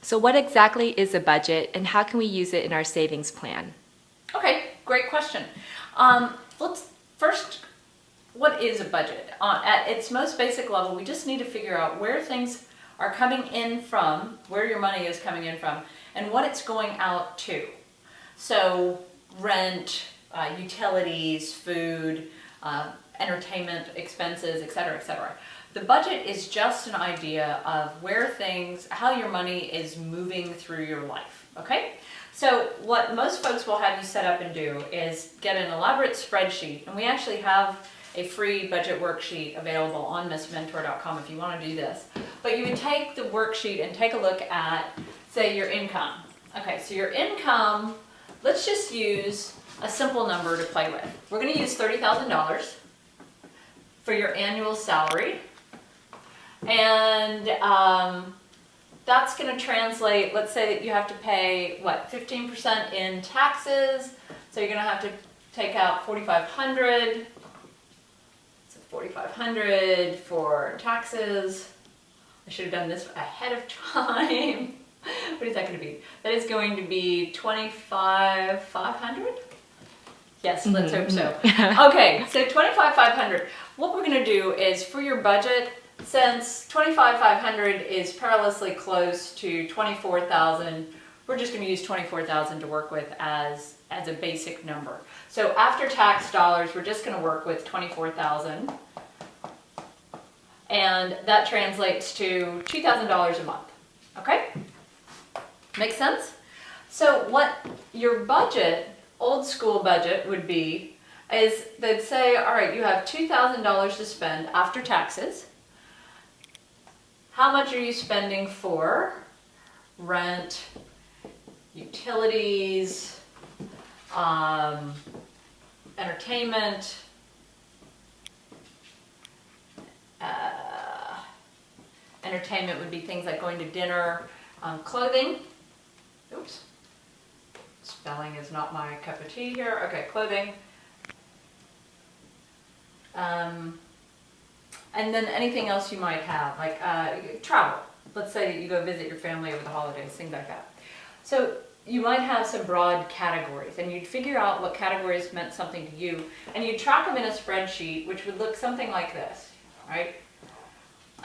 So what exactly is a budget and how can we use it in our savings plan? Okay, great question. Let's first, what is a budget? At its most basic level, we just need to figure out where things are coming in from, where your money is coming in from, and what it's going out to. So rent, utilities, food, entertainment expenses, etc., etc. The budget is just an idea of where things, how your money is moving through your life, okay? So what most folks will have you set up and do is get an elaborate spreadsheet, and we actually have a free budget worksheet available on missmentor.com if you want to do this. But you would take the worksheet and take a look at, say, your income. Okay, so your income, let's just use a simple number to play with. We're going to use $30,000 for your annual salary. And that's going to translate, let's say that you have to pay, what, 15% in taxes. So you're going to have to take out $4,500. So $4,500 for taxes. I should have done this ahead of time. What is that going to be? That is going to be $25,500? Yes, let's hope so. Okay, so $25,500. What we're going to do is for your budget, since $25,500 is perilously close to $24,000, we're just going to use $24,000 to work with as a basic number. So after tax dollars, we're just going to work with $24,000, and that translates to $2,000 a month. Okay? Make sense? So what your budget, old school budget, would be is they'd say, all right, you have $2,000 to spend after taxes. How much are you spending for rent, utilities, entertainment, entertainment would be things like going to dinner, clothing. Oops, spelling is not my cup of tea here. Okay, clothing. And then anything else you might have, like travel. Let's say that you go visit your family over the holidays, things like that. So you might have some broad categories, and you'd figure out what categories meant something to you, and you'd track them in a spreadsheet, which would look something like this, right?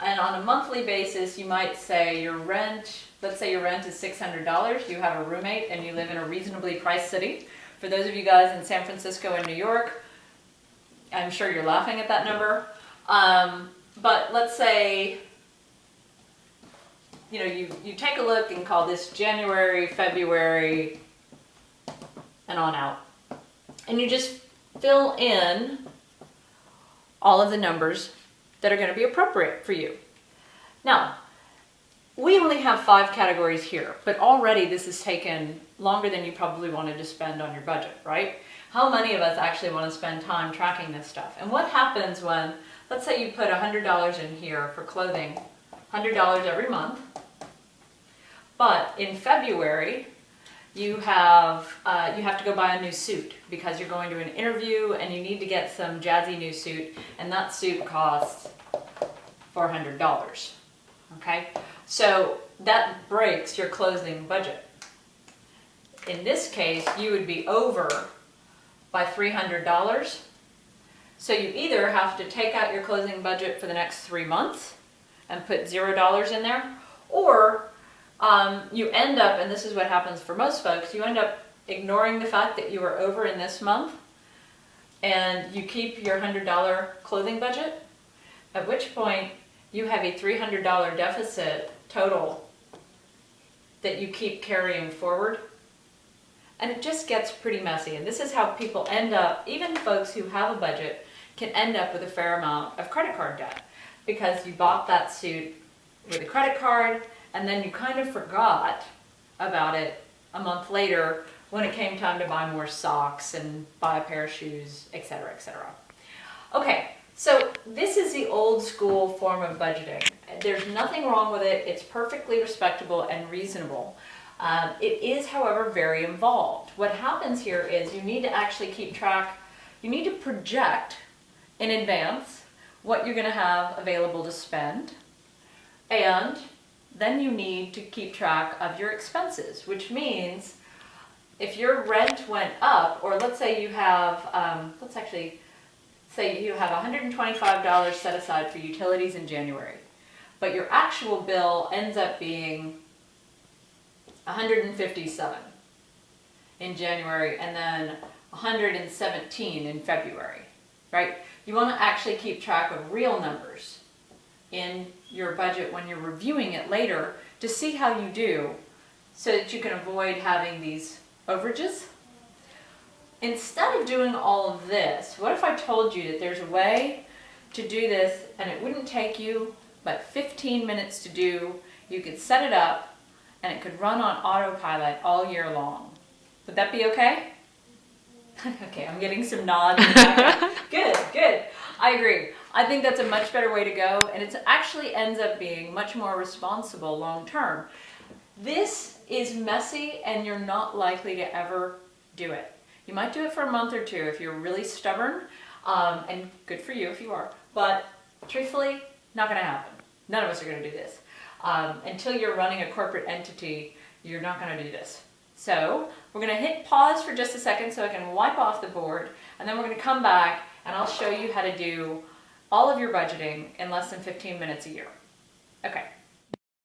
And on a monthly basis, you might say your rent, let's say your rent is $600, you have a roommate, and you live in a reasonably priced city. For those of you guys in San Francisco and New York, I'm sure you're laughing at that number. But let's say, you know, you take a look and call this January, February, and on out. And you just fill in all of the numbers that are going to be appropriate for you. Now, we only have 5 categories here, but already this has taken longer than you probably wanted to spend on your budget, right? How many of us actually want to spend time tracking this stuff? And what happens when, let's say you put $100 in here for clothing, $100 every month, but in February you have to go buy a new suit because you're going to an interview and you need to get some jazzy new suit, and that suit costs $400. Okay, so that breaks your clothing budget. In this case, you would be over by $300. So you either have to take out your clothing budget for the next 3 months and put $0 in there, or you end up, and this is what happens for most folks, you end up ignoring the fact that you are over in this month and you keep your $100 clothing budget, at which point you have a $300 deficit total that you keep carrying forward. And it just gets pretty messy. And this is how people end up, even folks who have a budget, can end up with a fair amount of credit card debt because you bought that suit with a credit card and then you kind of forgot about it a month later when it came time to buy more socks and buy a pair of shoes, etc., etc. Okay, so this is the old school form of budgeting. There's nothing wrong with it. It's perfectly respectable and reasonable. It is, however, very involved. What happens here is you need to actually keep track, you need to project in advance what you're going to have available to spend, and then you need to keep track of your expenses, which means if your rent went up, or let's say you have, say you have $125 set aside for utilities in January, but your actual bill ends up being $157 in January and then $117 in February, right? You want to actually keep track of real numbers in your budget when you're reviewing it later to see how you do so that you can avoid having these overages. Instead of doing all of this, what if I told you that there's a way to do this and it wouldn't take you but 15 minutes to do? You could set it up and it could run on autopilot all year long. Would that be okay? Okay, I'm getting some nods. Good, good. I agree. I think that's a much better way to go, and it actually ends up being much more responsible long term. This is messy and you're not likely to ever do it. You might do it for a month or two if you're really stubborn, and good for you if you are, but truthfully, not gonna happen. None of us are gonna do this. Until you're running a corporate entity, you're not gonna do this. So we're gonna hit pause for just a second so I can wipe off the board, and then we're gonna come back and I'll show you how to do all of your budgeting in less than 15 minutes a year. Okay.